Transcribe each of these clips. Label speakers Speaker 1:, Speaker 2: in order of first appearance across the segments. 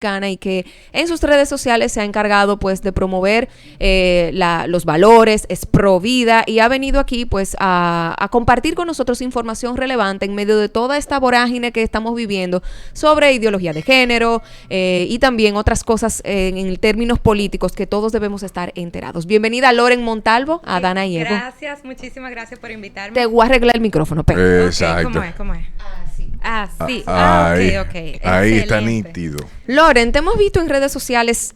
Speaker 1: y que en sus redes sociales se ha encargado pues de promover los valores, es pro vida y ha venido aquí pues a compartir con nosotros información relevante en medio de toda esta vorágine que estamos viviendo sobre ideología de género y también otras cosas en términos políticos que todos debemos estar enterados. Bienvenida Loren Montalvo, a Dana y Evo.
Speaker 2: Gracias, muchísimas gracias por invitarme.
Speaker 1: Te voy a arreglar el micrófono, pero.
Speaker 3: Exacto.
Speaker 2: Okay, ¿cómo es? Sí.
Speaker 3: Ok. Ahí está nítido.
Speaker 1: Loren, te hemos visto en redes sociales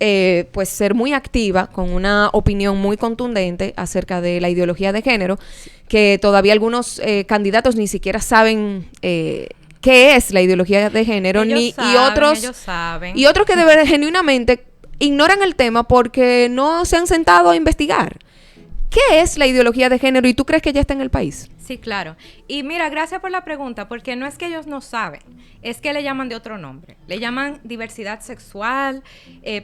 Speaker 1: pues ser muy activa con una opinión muy contundente acerca de la ideología de género, que todavía algunos candidatos ni siquiera saben qué es la ideología de género,
Speaker 2: ellos saben.
Speaker 1: Y otros que de verdad genuinamente ignoran el tema porque no se han sentado a investigar. ¿Qué es la ideología de género y tú crees que ya está en el país?
Speaker 2: Sí, claro. Y mira, gracias por la pregunta, porque no es que ellos no saben, es que le llaman de otro nombre. Le llaman diversidad sexual,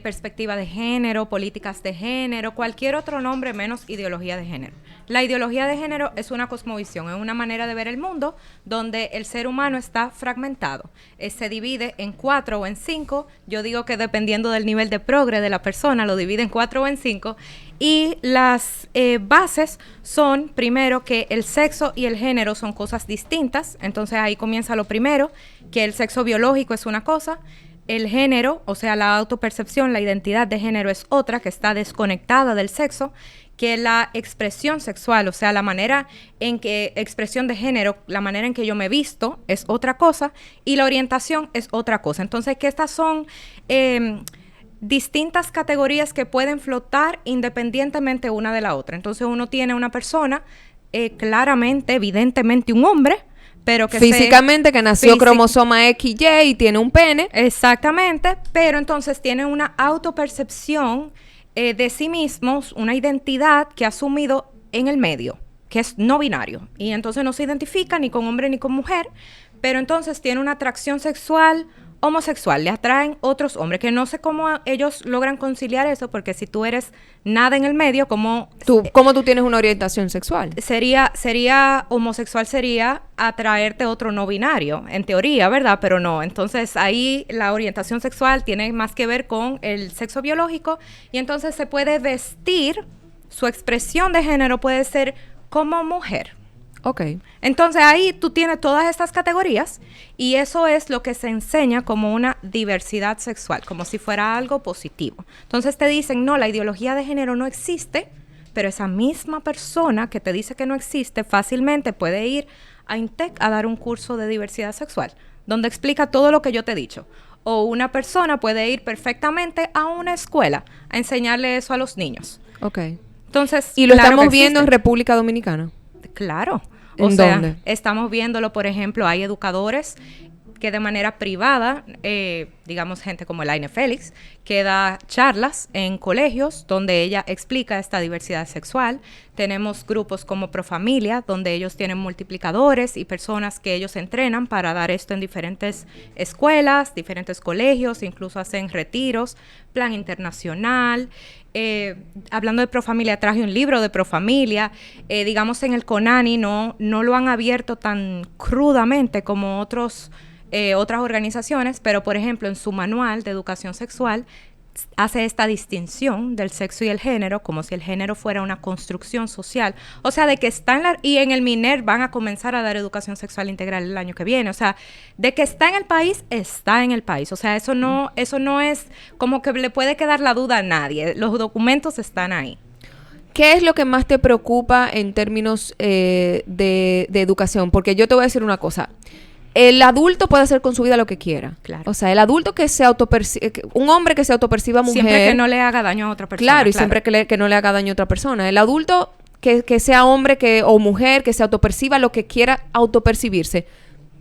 Speaker 2: perspectiva de género, políticas de género, cualquier otro nombre menos ideología de género. La ideología de género es una cosmovisión, es una manera de ver el mundo donde el ser humano está fragmentado. Se divide en 4 o en 5. Yo digo que dependiendo del nivel de progre de la persona, lo divide en 4 o en 5. Y las bases son, primero, que el sexo y el género son cosas distintas. Entonces ahí comienza lo primero, que el sexo biológico es una cosa, el género, o sea, la autopercepción, la identidad de género es otra, que está desconectada del sexo, que la expresión sexual, o sea, la manera en que, expresión de género, la manera en que yo me visto es otra cosa, y la orientación es otra cosa. Entonces, que estas son distintas categorías que pueden flotar independientemente una de la otra. Entonces, uno tiene una persona, claramente, evidentemente un hombre, pero que
Speaker 1: físicamente que nació cromosoma XY y tiene un pene.
Speaker 2: Exactamente, pero entonces tiene una autopercepción de sí mismos, una identidad que ha asumido en el medio, que es no binario, y entonces no se identifica ni con hombre ni con mujer, pero entonces tiene una atracción sexual homosexual, le atraen otros hombres, que no sé cómo ellos logran conciliar eso, porque si tú eres nada en el medio, ¿cómo
Speaker 1: tú tienes una orientación sexual?
Speaker 2: Sería homosexual, sería atraerte otro no binario, en teoría, ¿verdad? Pero no, entonces ahí la orientación sexual tiene más que ver con el sexo biológico, y entonces se puede vestir, su expresión de género puede ser como mujer.
Speaker 1: Ok.
Speaker 2: Entonces ahí tú tienes todas estas categorías y eso es lo que se enseña como una diversidad sexual, como si fuera algo positivo. Entonces te dicen, no, la ideología de género no existe, pero esa misma persona que te dice que no existe fácilmente puede ir a INTEC a dar un curso de diversidad sexual, donde explica todo lo que yo te he dicho. O una persona puede ir perfectamente a una escuela a enseñarle eso a los niños.
Speaker 1: Ok.
Speaker 2: Entonces,
Speaker 1: ¿y lo estamos viendo en República Dominicana?
Speaker 2: Claro.
Speaker 1: ¿En dónde?
Speaker 2: Estamos viéndolo, por ejemplo, hay educadores que de manera privada, digamos gente como Elaine Félix, que da charlas en colegios donde ella explica esta diversidad sexual. Tenemos grupos como Profamilia, donde ellos tienen multiplicadores y personas que ellos entrenan para dar esto en diferentes escuelas, diferentes colegios, incluso hacen retiros, plan internacional. Hablando de Profamilia, traje un libro de Profamilia. Digamos en el CONANI no lo han abierto tan crudamente como otras organizaciones, pero por ejemplo en su manual de educación sexual hace esta distinción del sexo y el género como si el género fuera una construcción social, o sea, de que está y en el MINER van a comenzar a dar educación sexual integral el año que viene, o sea, de que está en el país, está en el país, o sea, eso no es como que le puede quedar la duda a nadie, los documentos están ahí.
Speaker 1: ¿Qué es lo que más te preocupa en términos de educación? Porque yo te voy a decir una cosa. El adulto puede hacer con su vida lo que quiera.
Speaker 2: Claro.
Speaker 1: O sea, el adulto que se un hombre que se autoperciba mujer.
Speaker 2: Siempre que no le haga daño a otra persona.
Speaker 1: Claro, y siempre que no le haga daño a otra persona. El adulto que sea hombre o mujer, que se autoperciba lo que quiera autopercibirse,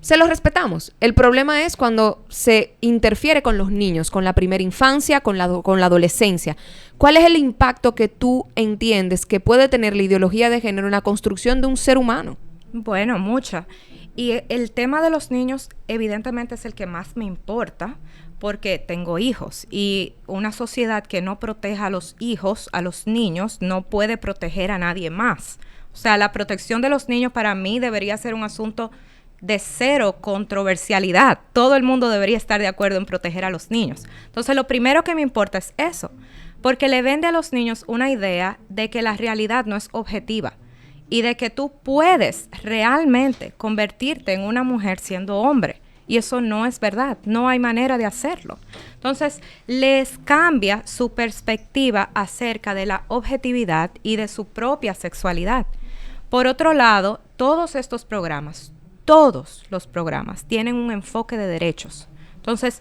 Speaker 1: se lo respetamos. El problema es cuando se interfiere con los niños, con la primera infancia, con la adolescencia. ¿Cuál es el impacto que tú entiendes que puede tener la ideología de género en la construcción de un ser humano?
Speaker 2: Bueno, mucha. Y el tema de los niños evidentemente es el que más me importa porque tengo hijos y una sociedad que no proteja a los hijos, a los niños, no puede proteger a nadie más. O sea, la protección de los niños para mí debería ser un asunto de cero controversialidad. Todo el mundo debería estar de acuerdo en proteger a los niños. Entonces, lo primero que me importa es eso, porque le vende a los niños una idea de que la realidad no es objetiva y de que tú puedes realmente convertirte en una mujer siendo hombre. Y eso no es verdad, no hay manera de hacerlo. Entonces, les cambia su perspectiva acerca de la objetividad y de su propia sexualidad. Por otro lado, todos los programas tienen un enfoque de derechos. Entonces,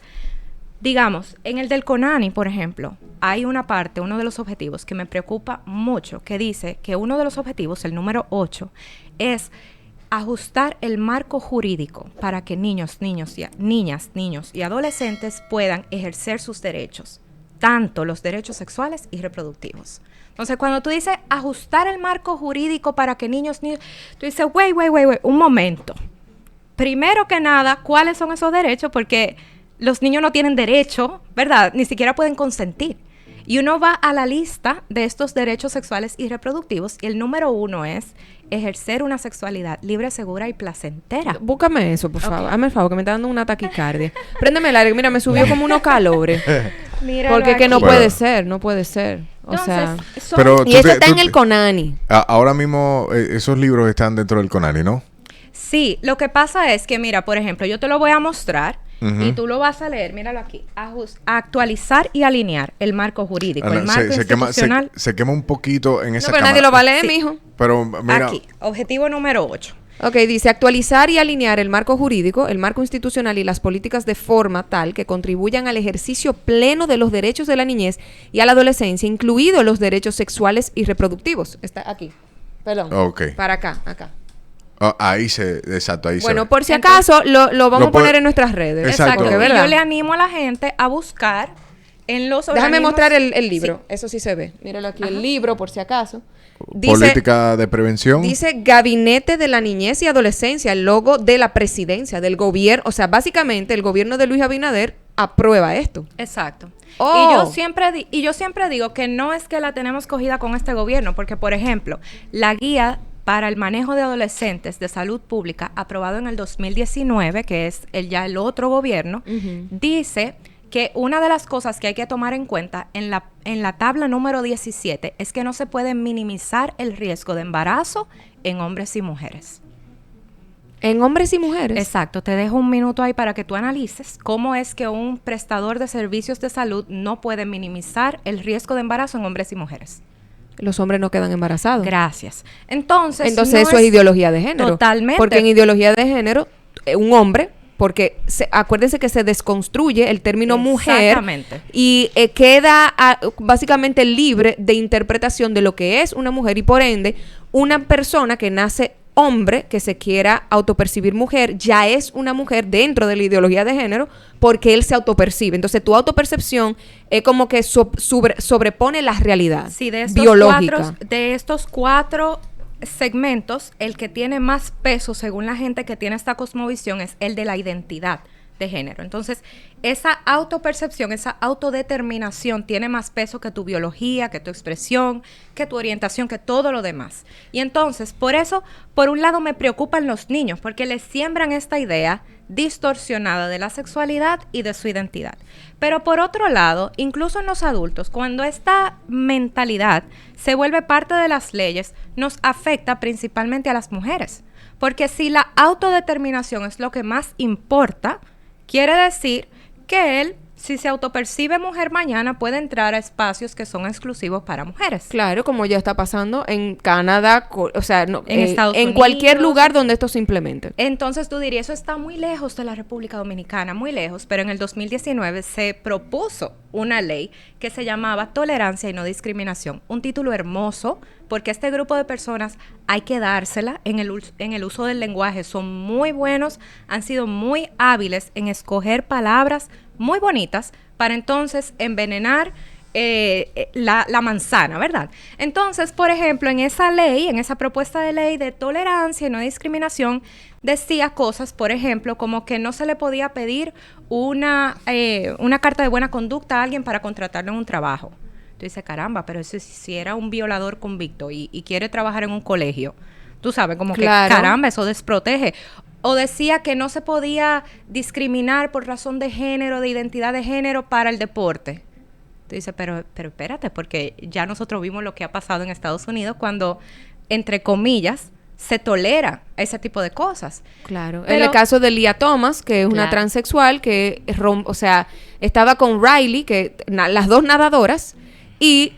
Speaker 2: digamos, en el del CONANI, por ejemplo, hay una parte, uno de los objetivos que me preocupa mucho, que dice que uno de los objetivos, el número 8, es ajustar el marco jurídico para que niños y adolescentes puedan ejercer sus derechos, tanto los derechos sexuales y reproductivos. Entonces, cuando tú dices ajustar el marco jurídico para que niños, tú dices, wait, un momento. Primero que nada, ¿cuáles son esos derechos? Porque los niños no tienen derecho, ¿verdad? Ni siquiera pueden consentir. Y uno va a la lista de estos derechos sexuales y reproductivos y el número 1 es ejercer una sexualidad libre, segura y placentera.
Speaker 1: Búscame eso, por favor. Hazme el favor, que me está dando una taquicardia. Préndeme el aire. Mira, me subió como unos calores. Porque que no puede ser. O
Speaker 2: entonces,
Speaker 1: sea...
Speaker 3: Pero
Speaker 1: y eso está en el CONANI.
Speaker 3: Ahora mismo esos libros están dentro del CONANI, ¿no?
Speaker 2: Sí, lo que pasa es que, mira, por ejemplo, yo te lo voy a mostrar y tú lo vas a leer, míralo aquí. Actualizar y alinear el marco jurídico, el marco institucional.
Speaker 3: Se quema un poquito en esa cámara.
Speaker 1: No, pero nadie lo va a leer, mijo.
Speaker 3: Pero mira...
Speaker 2: Aquí, objetivo número 8.
Speaker 1: Ok, dice actualizar y alinear el marco jurídico, el marco institucional y las políticas de forma tal que contribuyan al ejercicio pleno de los derechos de la niñez y a la adolescencia, incluidos los derechos sexuales y reproductivos. Está aquí. Perdón.
Speaker 3: Ok.
Speaker 1: Para acá.
Speaker 3: Exacto, ahí
Speaker 1: bueno,
Speaker 3: se ve.
Speaker 1: por si acaso, lo vamos a poner en nuestras redes.
Speaker 3: Exacto.
Speaker 2: Porque,
Speaker 1: ¿verdad?
Speaker 2: yo le animo a la gente a buscar en los
Speaker 1: Déjame
Speaker 2: organismos...
Speaker 1: mostrar el libro.
Speaker 2: Sí.
Speaker 1: Eso sí se ve. Míralo aquí, el libro, por si acaso.
Speaker 3: Política de prevención.
Speaker 1: Dice Gabinete de la Niñez y Adolescencia, el logo de la presidencia, del gobierno. O sea, básicamente el gobierno de Luis Abinader aprueba esto.
Speaker 2: Exacto.
Speaker 1: Oh.
Speaker 2: Y yo siempre digo que no es que la tenemos cogida con este gobierno, porque, por ejemplo, la guía para el manejo de adolescentes de salud pública, aprobado en el 2019, que es ya el otro gobierno, dice que una de las cosas que hay que tomar en cuenta en la tabla número 17 es que no se puede minimizar el riesgo de embarazo en hombres y mujeres.
Speaker 1: En hombres y mujeres.
Speaker 2: Exacto. Te dejo un minuto ahí para que tú analices cómo es que un prestador de servicios de salud no puede minimizar el riesgo de embarazo en hombres y mujeres.
Speaker 1: Los hombres no quedan embarazados.
Speaker 2: Gracias. Entonces
Speaker 1: no eso es ideología de género.
Speaker 2: Totalmente.
Speaker 1: Porque en ideología de género, un hombre, porque acuérdense que se desconstruye el término mujer y queda básicamente libre de interpretación de lo que es una mujer y por ende una persona que nace hombre que se quiera autopercibir mujer ya es una mujer dentro de la ideología de género porque él se autopercibe. Entonces tu autopercepción es como que sobrepone la realidad biológica.
Speaker 2: De estos cuatro segmentos, el que tiene más peso según la gente que tiene esta cosmovisión es el de la identidad de género. Entonces, esa autopercepción, esa autodeterminación tiene más peso que tu biología, que tu expresión, que tu orientación, que todo lo demás. Y entonces, por eso, por un lado me preocupan los niños, porque les siembran esta idea distorsionada de la sexualidad y de su identidad. Pero por otro lado, incluso en los adultos, cuando esta mentalidad se vuelve parte de las leyes, nos afecta principalmente a las mujeres. Porque si la autodeterminación es lo que más importa, quiere decir que él, si se autopercibe mujer mañana, puede entrar a espacios que son exclusivos para mujeres.
Speaker 1: Claro, como ya está pasando en Canadá, o sea, en
Speaker 2: Estados Unidos,
Speaker 1: cualquier lugar donde esto se implemente.
Speaker 2: Entonces tú dirías, eso está muy lejos de la República Dominicana, muy lejos, pero en el 2019 se propuso una ley que se llamaba Tolerancia y No Discriminación. Un título hermoso, porque este grupo de personas hay que dársela en el uso del lenguaje. Son muy buenos, han sido muy hábiles en escoger palabras muy bonitas para entonces envenenar la manzana, ¿verdad? Entonces, por ejemplo, en esa ley, en esa propuesta de ley de tolerancia y no discriminación, decía cosas, por ejemplo, como que no se le podía pedir una carta de buena conducta a alguien para contratarlo en un trabajo. Tú dices, caramba, pero eso si era un violador convicto y quiere trabajar en un colegio, tú sabes, como claro, que caramba, eso desprotege. o decía que no se podía discriminar por razón de género, de identidad de género para el deporte. Tú dices, pero espérate, porque ya nosotros vimos lo que ha pasado en Estados Unidos cuando, entre comillas, se tolera ese tipo de cosas.
Speaker 1: Claro.
Speaker 2: Pero,
Speaker 1: en el caso de Lia Thomas, que es una
Speaker 2: claro,
Speaker 1: transexual que o sea, estaba con Riley, que las dos nadadoras, y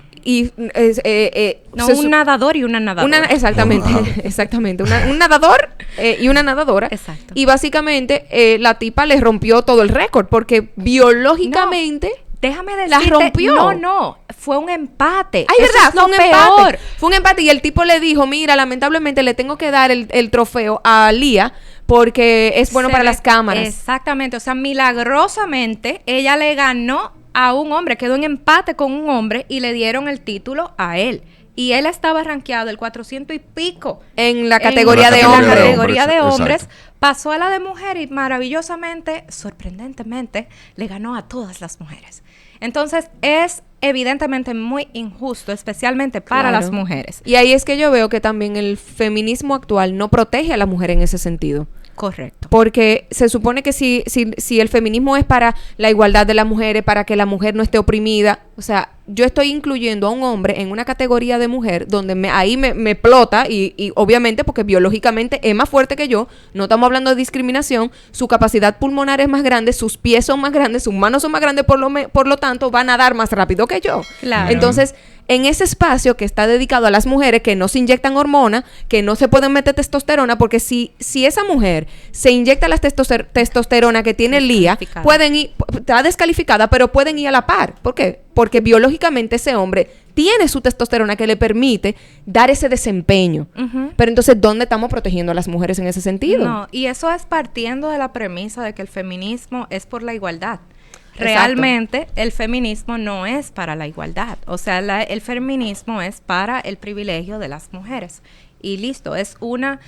Speaker 2: no, un nadador y una nadadora.
Speaker 1: Exactamente, exactamente. Un nadador y una nadadora.
Speaker 2: Exacto.
Speaker 1: Y básicamente la tipa le rompió todo el récord porque biológicamente...
Speaker 2: Déjame decirte,
Speaker 1: la rompió.
Speaker 2: No, fue un empate.
Speaker 1: Ay,
Speaker 2: Eso
Speaker 1: verdad,
Speaker 2: es lo
Speaker 1: fue un
Speaker 2: peor.
Speaker 1: empate. Fue un empate y el tipo le dijo, mira, lamentablemente le tengo que dar el trofeo a Lia porque es bueno para las cámaras.
Speaker 2: Exactamente, o sea, milagrosamente ella le ganó a un hombre, quedó en empate con un hombre y le dieron el título a él. Y él estaba rankeado el 400 y pico.
Speaker 1: En la categoría de
Speaker 2: en
Speaker 1: hombres.
Speaker 2: la categoría de
Speaker 3: Exacto.
Speaker 2: hombres. Pasó a la de mujer y maravillosamente, sorprendentemente, le ganó a todas las mujeres. Entonces, es evidentemente muy injusto, especialmente para
Speaker 1: Claro.
Speaker 2: las mujeres.
Speaker 1: Y ahí es que yo veo que también el feminismo actual no protege a la mujer en ese sentido.
Speaker 2: Correcto.
Speaker 1: Porque se supone que si el feminismo es para la igualdad de las mujeres, para que la mujer no esté oprimida, o sea, yo estoy incluyendo a un hombre en una categoría de mujer donde ahí me explota y obviamente porque biológicamente es más fuerte que yo, no estamos hablando de discriminación, su capacidad pulmonar es más grande, sus pies son más grandes, sus manos son más grandes, por lo tanto va a nadar más rápido que yo.
Speaker 2: Claro.
Speaker 1: Entonces, en ese espacio que está dedicado a las mujeres que no se inyectan hormonas, que no se pueden meter testosterona, porque si esa mujer se inyecta la testosterona que tiene Lía,
Speaker 2: Descalificada.
Speaker 1: pueden ir, está descalificada, pero pueden ir a la par. ¿Por qué? Porque biológicamente ese hombre tiene su testosterona que le permite dar ese desempeño.
Speaker 2: Ujú.
Speaker 1: Pero entonces, ¿dónde estamos protegiendo a las mujeres en ese sentido?
Speaker 2: No, y eso es partiendo de la premisa de que el feminismo es por la igualdad.
Speaker 1: Exacto.
Speaker 2: Realmente el feminismo no es para la igualdad, o sea, el feminismo es para el privilegio de las mujeres y listo, es una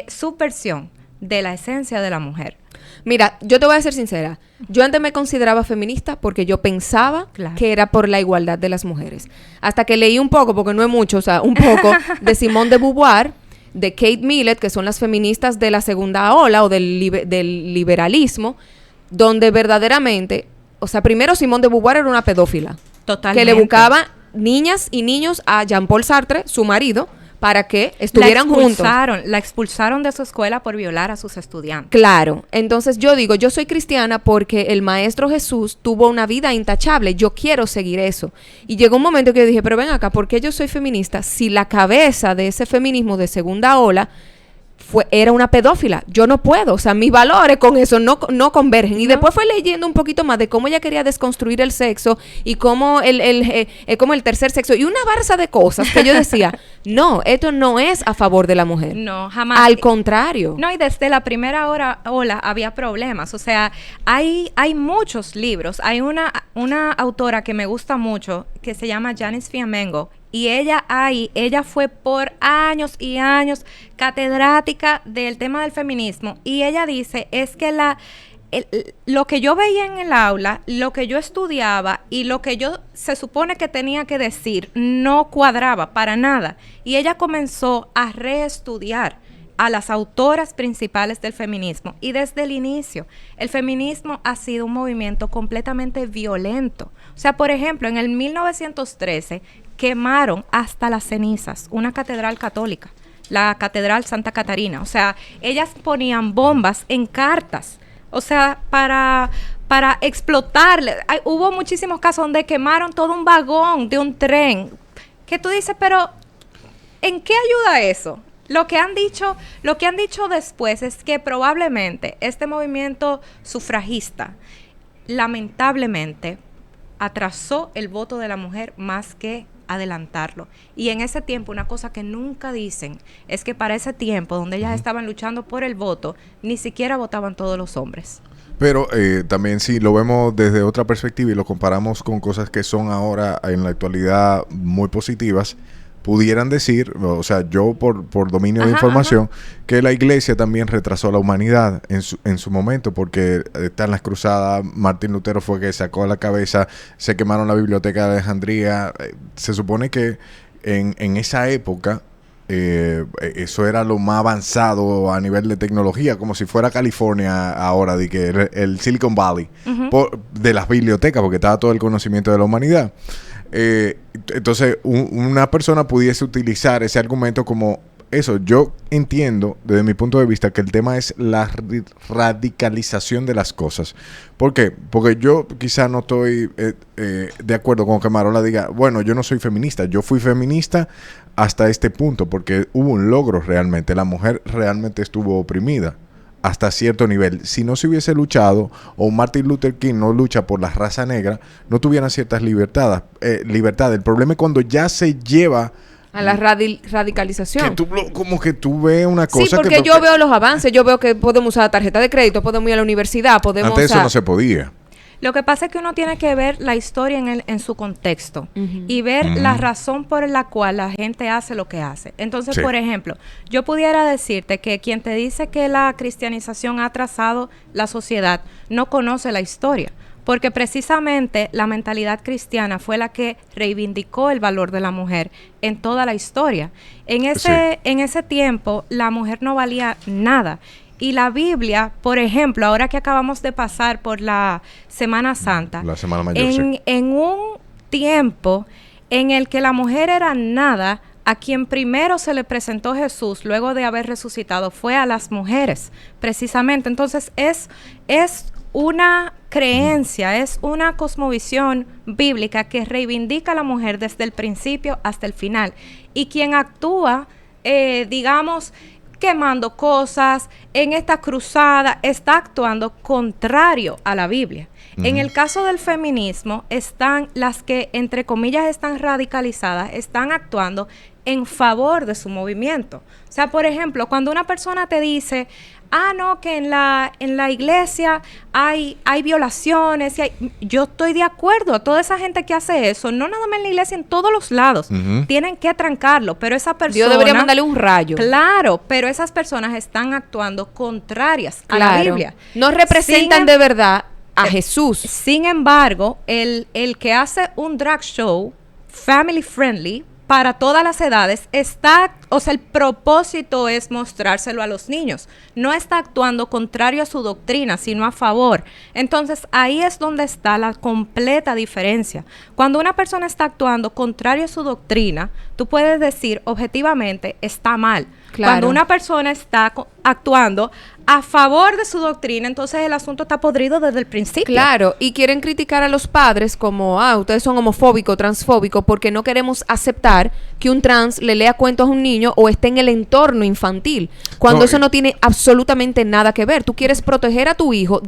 Speaker 2: subversión de la esencia de la mujer.
Speaker 1: Mira, yo te voy a ser sincera. Yo antes me consideraba feminista porque yo pensaba
Speaker 2: Claro.
Speaker 1: que era por la igualdad de las mujeres. Hasta que leí un poco, porque no es mucho, o sea, un poco de Simone de Beauvoir, de Kate Millett, que son las feministas de la segunda ola o del liberalismo, donde verdaderamente, o sea, primero Simone de Beauvoir era una pedófila.
Speaker 2: Totalmente.
Speaker 1: Que le buscaba niñas y niños a Jean-Paul Sartre, su marido, para que estuvieran juntos.
Speaker 2: La expulsaron de su escuela por violar a sus estudiantes.
Speaker 1: Claro, entonces yo digo, yo soy cristiana porque el Maestro Jesús tuvo una vida intachable, yo quiero seguir eso. Y llegó un momento que yo dije, pero ven acá, ¿por qué yo soy feminista si la cabeza de ese feminismo de segunda ola era una pedófila? Yo no puedo, o sea, mis valores con eso no convergen. Y
Speaker 2: No.
Speaker 1: después fue leyendo un poquito más de cómo ella quería desconstruir el sexo y cómo como el tercer sexo y una barza de cosas que yo decía, no, esto no es a favor de la mujer.
Speaker 2: No, jamás.
Speaker 1: Al contrario.
Speaker 2: No, y desde la primera ola había problemas. O sea, hay muchos libros. Hay una autora que me gusta mucho que se llama Janice Fiamengo. Y ella fue por años y años catedrática del tema del feminismo. Y ella dice, es que lo que yo veía en el aula, lo que yo estudiaba y lo que yo se supone que tenía que decir no cuadraba para nada. Y ella comenzó a reestudiar a las autoras principales del feminismo. Y desde el inicio, el feminismo ha sido un movimiento completamente violento. O sea, por ejemplo, en el 1913 quemaron hasta las cenizas una catedral católica, la Catedral Santa Catarina. O sea, ellas ponían bombas en cartas, o sea, para explotarle. Hubo muchísimos casos donde quemaron todo un vagón de un tren, que tú dices, pero ¿en qué ayuda eso? Lo que han dicho después es que probablemente este movimiento sufragista, lamentablemente, atrasó el voto de la mujer más que adelantarlo. Y en ese tiempo, una cosa que nunca dicen es que para ese tiempo, donde ellas estaban luchando por el voto, ni siquiera votaban todos los hombres.
Speaker 3: Pero también si lo vemos desde otra perspectiva y lo comparamos con cosas que son ahora en la actualidad muy positivas, pudieran decir, o sea, yo por dominio de información, que la iglesia también retrasó la humanidad en su momento, porque están las cruzadas, Martín Lutero fue que sacó la cabeza, se quemaron la biblioteca de Alejandría. Se supone que en esa época eso era lo más avanzado a nivel de tecnología, como si fuera California ahora, de que el Silicon Valley, de las bibliotecas, porque estaba todo el conocimiento de la humanidad. Entonces, una persona pudiese utilizar ese argumento como eso. Yo entiendo, desde mi punto de vista, que el tema es la radicalización de las cosas. ¿Por qué? Porque yo quizá no estoy de acuerdo con que Marola diga, bueno, yo no soy feminista. Yo fui feminista hasta este punto, porque hubo un logro realmente. La mujer realmente estuvo oprimida hasta cierto nivel. Si no se hubiese luchado, o Martin Luther King no lucha por la raza negra, no tuvieran ciertas libertades. El problema es cuando ya se lleva
Speaker 1: a la radicalización.
Speaker 3: Como que tú ves una cosa.
Speaker 1: Sí, porque yo veo los avances. Yo veo que podemos usar tarjeta de crédito, podemos ir a la universidad, podemos
Speaker 3: Antes eso no se podía.
Speaker 2: Lo que pasa es que uno tiene que ver la historia en su contexto y ver la razón por la cual la gente hace lo que hace. Entonces, por ejemplo, yo pudiera decirte que quien te dice que la cristianización ha atrasado la sociedad no conoce la historia. Porque precisamente la mentalidad cristiana fue la que reivindicó el valor de la mujer en toda la historia. En ese tiempo, la mujer no valía nada. Y la Biblia, por ejemplo, ahora que acabamos de pasar por la Semana Santa,
Speaker 3: la Semana Mayor,
Speaker 2: en un tiempo en el que la mujer era nada, a quien primero se le presentó Jesús luego de haber resucitado fue a las mujeres, precisamente. Entonces, es una creencia, es una cosmovisión bíblica que reivindica a la mujer desde el principio hasta el final. Y quien actúa, digamos, quemando cosas en esta cruzada, está actuando contrario a la Biblia. En el caso del feminismo, están las que, entre comillas, están radicalizadas, están actuando en favor de su movimiento. O sea, por ejemplo, cuando una persona te dice, no, que en la iglesia hay violaciones, yo estoy de acuerdo. Toda esa gente que hace eso, no nada más en la iglesia, en todos los lados, tienen que trancarlo, pero esa persona...
Speaker 1: Dios debería mandarle un rayo.
Speaker 2: Claro, pero esas personas están actuando contrarias a la Biblia.
Speaker 1: No representan de verdad a Jesús.
Speaker 2: Sin embargo, el que hace un drag show family friendly para todas las edades, el propósito es mostrárselo a los niños. No está actuando contrario a su doctrina, sino a favor. Entonces, ahí es donde está la completa diferencia. Cuando una persona está actuando contrario a su doctrina, tú puedes decir objetivamente, está mal. Claro. Cuando una persona está actuando a favor de su doctrina, entonces el asunto está podrido desde el principio.
Speaker 1: Claro, y quieren criticar a los padres como, ustedes son homofóbicos, transfóbicos, porque no queremos aceptar que un trans le lea cuentos a un niño o esté en el entorno infantil, cuando eso no tiene absolutamente nada que ver. Tú quieres proteger a tu hijo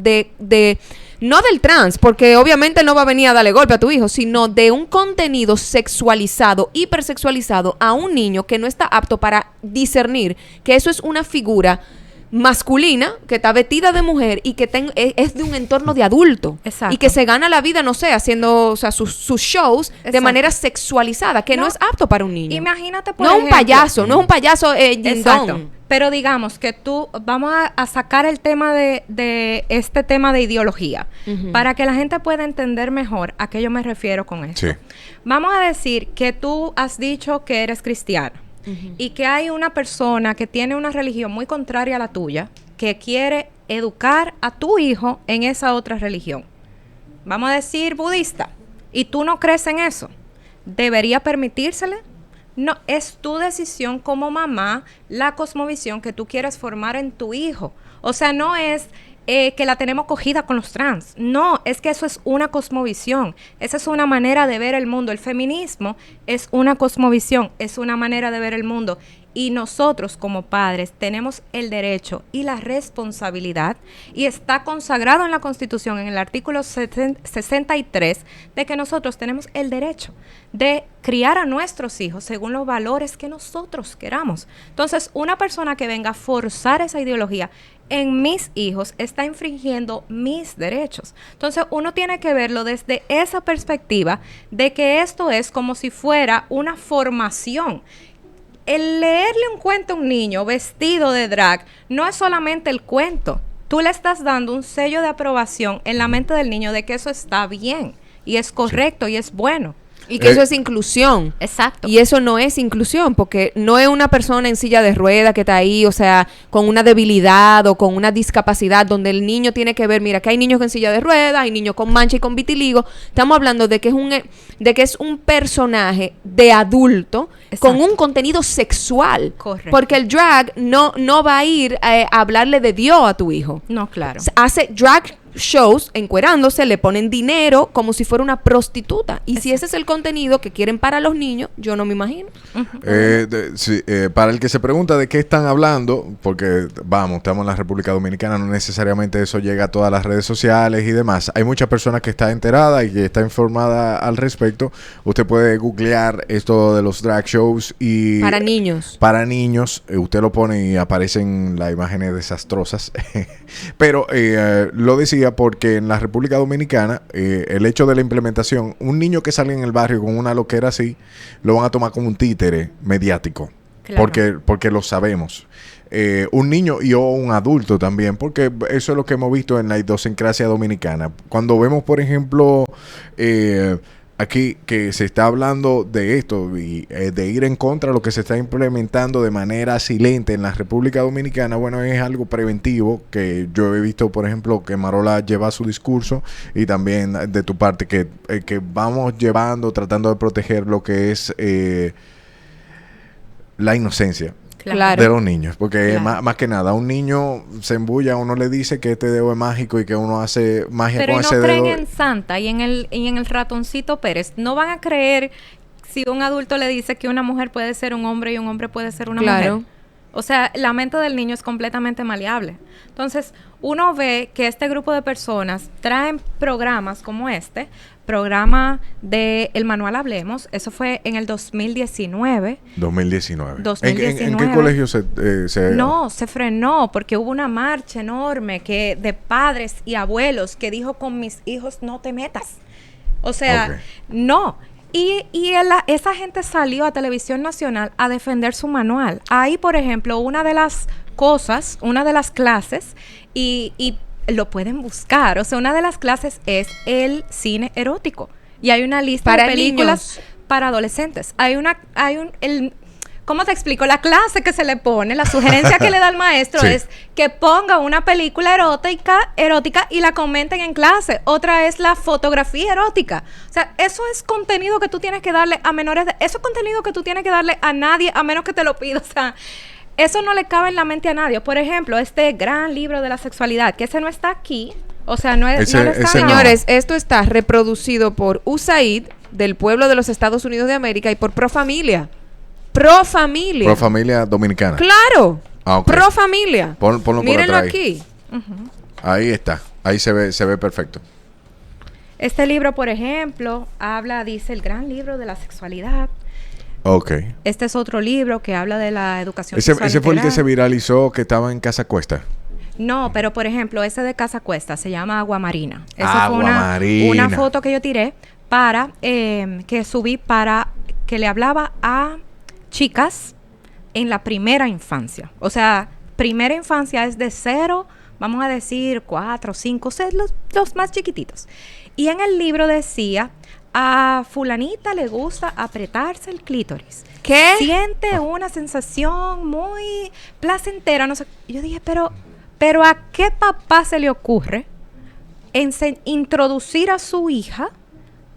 Speaker 1: no del trans, porque obviamente no va a venir a darle golpe a tu hijo, sino de un contenido sexualizado, hipersexualizado a un niño que no está apto para discernir que eso es una figura masculina, que está vestida de mujer y que es de un entorno de adulto.
Speaker 2: Exacto.
Speaker 1: Y que se gana la vida, no sé, haciendo sus shows de manera sexualizada, que no es apto para un niño.
Speaker 2: Imagínate, por ejemplo,
Speaker 1: no es un payaso
Speaker 2: Exacto. Pero digamos que vamos a sacar el tema de este tema de ideología, para que la gente pueda entender mejor a qué yo me refiero con esto. Sí. Vamos a decir que tú has dicho que eres cristiana. Y que hay una persona que tiene una religión muy contraria a la tuya, que quiere educar a tu hijo en esa otra religión. Vamos a decir budista. Y tú no crees en eso. ¿Debería permitírsele? No, es tu decisión como mamá, la cosmovisión que tú quieres formar en tu hijo. O sea, no es que la tenemos cogida con los trans. No, es que eso es una cosmovisión. Esa es una manera de ver el mundo. El feminismo es una cosmovisión, es una manera de ver el mundo. Y nosotros como padres tenemos el derecho y la responsabilidad, y está consagrado en la Constitución, en el artículo 63, de que nosotros tenemos el derecho de criar a nuestros hijos según los valores que nosotros queramos. Entonces, una persona que venga a forzar esa ideología en mis hijos está infringiendo mis derechos. Entonces, uno tiene que verlo desde esa perspectiva de que esto es como si fuera una formación. El leerle un cuento a un niño vestido de drag no es solamente el cuento. Tú le estás dando un sello de aprobación en la mente del niño de que eso está bien y es correcto y es bueno.
Speaker 1: Y que eso es inclusión.
Speaker 2: Exacto.
Speaker 1: Y eso no es inclusión, porque no es una inclusión, porque no es una persona en silla de ruedas que está ahí, o sea, con una debilidad o con una discapacidad, donde el niño tiene que ver, mira, que hay niños en silla de ruedas, hay niños con mancha y con vitiligo. Estamos hablando de que es un personaje de adulto. Exacto. Con un contenido sexual.
Speaker 2: Correcto.
Speaker 1: Porque el drag no va a ir a hablarle de Dios a tu hijo.
Speaker 2: No, claro.
Speaker 1: Hace drag shows encuerándose, le ponen dinero como si fuera una prostituta. Y si ese es el contenido que quieren para los niños, yo no me imagino.
Speaker 3: Para el que se pregunta de qué están hablando, porque estamos en la República Dominicana, no necesariamente eso llega a todas las redes sociales y demás. Hay muchas personas que están enteradas y que está informada al respecto. Usted puede googlear esto de los drag shows y...
Speaker 1: Para niños.
Speaker 3: Para niños. Usted lo pone y aparecen las imágenes desastrosas. Pero lo decía porque en la República Dominicana el hecho de la implementación, un niño que sale en el barrio con una loquera así, lo van a tomar como un títere mediático. Claro. Porque lo sabemos. Un niño y un adulto también, porque eso es lo que hemos visto en la idiosincrasia dominicana. Cuando vemos, por ejemplo, aquí que se está hablando de esto y de ir en contra de lo que se está implementando de manera silente en la República Dominicana, bueno, es algo preventivo que yo he visto, por ejemplo, que Marola lleva su discurso y también de tu parte que vamos tratando de proteger lo que es la inocencia.
Speaker 1: Claro.
Speaker 3: De los niños, porque
Speaker 2: claro.
Speaker 3: más que nada, un niño se embulla, uno le dice que este dedo es mágico y que uno hace magia
Speaker 2: pero
Speaker 3: con ese dedo.
Speaker 2: Pero no creen en Santa y en el ratoncito Pérez. No van a creer si un adulto le dice que una mujer puede ser un hombre y un hombre puede ser una mujer. O sea, la mente del niño es completamente maleable. Entonces, uno ve que este grupo de personas traen programas como programa de El Manual Hablemos. Eso fue en el 2019.
Speaker 3: 2019. ¿En
Speaker 2: 2019.
Speaker 3: qué colegio se...?
Speaker 2: No, se frenó porque hubo una marcha enorme de padres y abuelos que dijo, con mis hijos no te metas. O sea, no. Y esa gente salió a Televisión Nacional a defender su manual. Ahí, por ejemplo, una de las clases, y lo pueden buscar, o sea, una de las clases es el cine erótico. Y hay una lista de películas para adolescentes. ¿Cómo te explico? La clase que se le pone, la sugerencia que le da el maestro es que ponga una película erótica y la comenten en clase. Otra es la fotografía erótica. O sea, eso es contenido que tú tienes que darle a menores eso es contenido que tú tienes que darle a nadie a menos que te lo pida. O sea, eso no le cabe en la mente a nadie. Por ejemplo, este gran libro de la sexualidad, que ese no está aquí. O sea, no está...
Speaker 1: Señores, esto está reproducido por USAID, del pueblo de los Estados Unidos de América, y por Pro Familia. Pro Familia Dominicana. Claro.
Speaker 3: Okay.
Speaker 1: Pro Familia.
Speaker 3: Ponlo
Speaker 1: mírenlo
Speaker 3: por atrás
Speaker 1: aquí.
Speaker 3: Ahí está. Ahí se ve perfecto.
Speaker 2: Este libro, por ejemplo, dice el gran libro de la sexualidad.
Speaker 3: Ok.
Speaker 2: Este es otro libro que habla de la educación
Speaker 3: sexual. Ese fue el que se viralizó, que estaba en Casa Cuesta.
Speaker 2: No, pero por ejemplo, ese de Casa Cuesta se llama Agua Marina.
Speaker 3: Esa fue una
Speaker 2: foto que yo tiré que subí para que le hablaba a chicas en la primera infancia. O sea, primera infancia es de 0, vamos a decir 4, 5, 6, los más chiquititos. Y en el libro decía, a fulanita le gusta apretarse el clítoris.
Speaker 1: ¿Qué?
Speaker 2: Siente una sensación muy placentera. No sé. Yo dije, pero ¿a qué papá se le ocurre introducir a su hija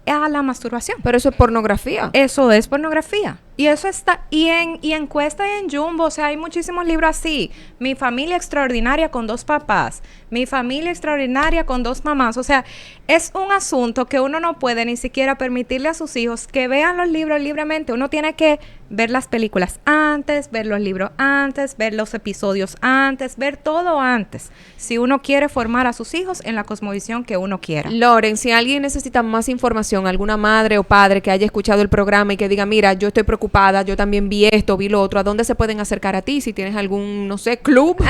Speaker 2: a la masturbación?
Speaker 1: Pero eso es pornografía.
Speaker 2: Eso es pornografía. Y eso está, y en Cuesta y en Jumbo, o sea, hay muchísimos libros así. Mi familia extraordinaria con 2 papás. Mi familia extraordinaria con 2 mamás. O sea, es un asunto que uno no puede ni siquiera permitirle a sus hijos que vean los libros libremente. Uno tiene que ver las películas antes, ver los libros antes, ver los episodios antes, ver todo antes. Si uno quiere formar a sus hijos en la cosmovisión que uno quiera.
Speaker 1: Loren, si alguien necesita más información, alguna madre o padre que haya escuchado el programa y que diga, mira, yo estoy preocupada, yo también vi esto, vi lo otro, ¿a dónde se pueden acercar a ti? Si tienes algún, no sé, club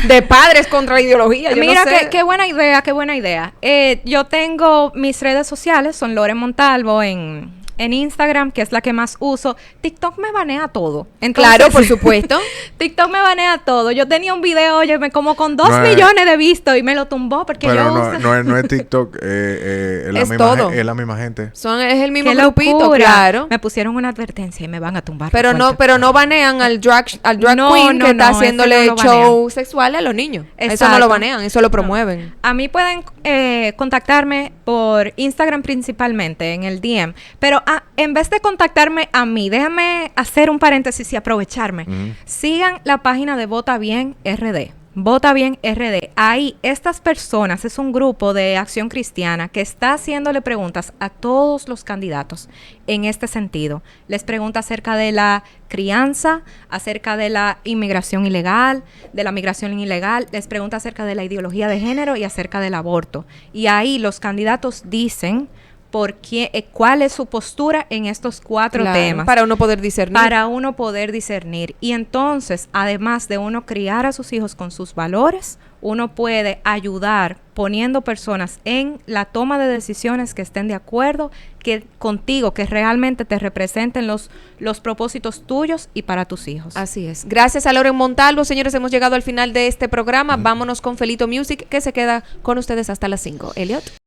Speaker 1: de padres contra la ideología.
Speaker 2: Mira,
Speaker 1: no sé.
Speaker 2: qué buena idea, qué buena idea. Yo tengo mis redes sociales, son Loren Montalvo en en Instagram, que es la que más uso. TikTok me banea todo. Entonces,
Speaker 1: claro, por supuesto.
Speaker 2: TikTok me banea todo. Yo tenía un video, oye, como con 2 millones de vistos y me lo tumbó porque
Speaker 3: pero
Speaker 2: yo uso...
Speaker 3: no es TikTok, es la misma gente.
Speaker 1: Es el mismo
Speaker 2: ¡Qué
Speaker 1: grupito,
Speaker 2: locura!
Speaker 1: claro.
Speaker 2: Me pusieron una advertencia y me van a tumbar.
Speaker 1: Pero no banean al drag
Speaker 2: No,
Speaker 1: queen que está
Speaker 2: ese
Speaker 1: haciéndole
Speaker 2: no lo
Speaker 1: show sexual a los niños. Eso no lo banean, eso lo promueven.
Speaker 2: A mí pueden contactarme por Instagram principalmente, en el DM. Pero en vez de contactarme a mí, déjame hacer un paréntesis y aprovecharme. Sigan la página de Vota Bien RD. Vota Bien RD. Ahí, estas personas, es un grupo de Acción Cristiana que está haciéndole preguntas a todos los candidatos en este sentido. Les pregunta acerca de la crianza, acerca de la inmigración ilegal, de la migración ilegal, les pregunta acerca de la ideología de género y acerca del aborto. Y ahí los candidatos dicen cuál es su postura en estos 4 temas.
Speaker 1: Para uno poder discernir.
Speaker 2: Para uno poder discernir. Y entonces, además de uno criar a sus hijos con sus valores, uno puede ayudar poniendo personas en la toma de decisiones que estén de acuerdo contigo, que realmente te representen los propósitos tuyos y para tus hijos.
Speaker 1: Así es. Gracias a Loren Montalvo, señores, hemos llegado al final de este programa. Vámonos con Felito Music, que se queda con ustedes hasta las 5. Elliot.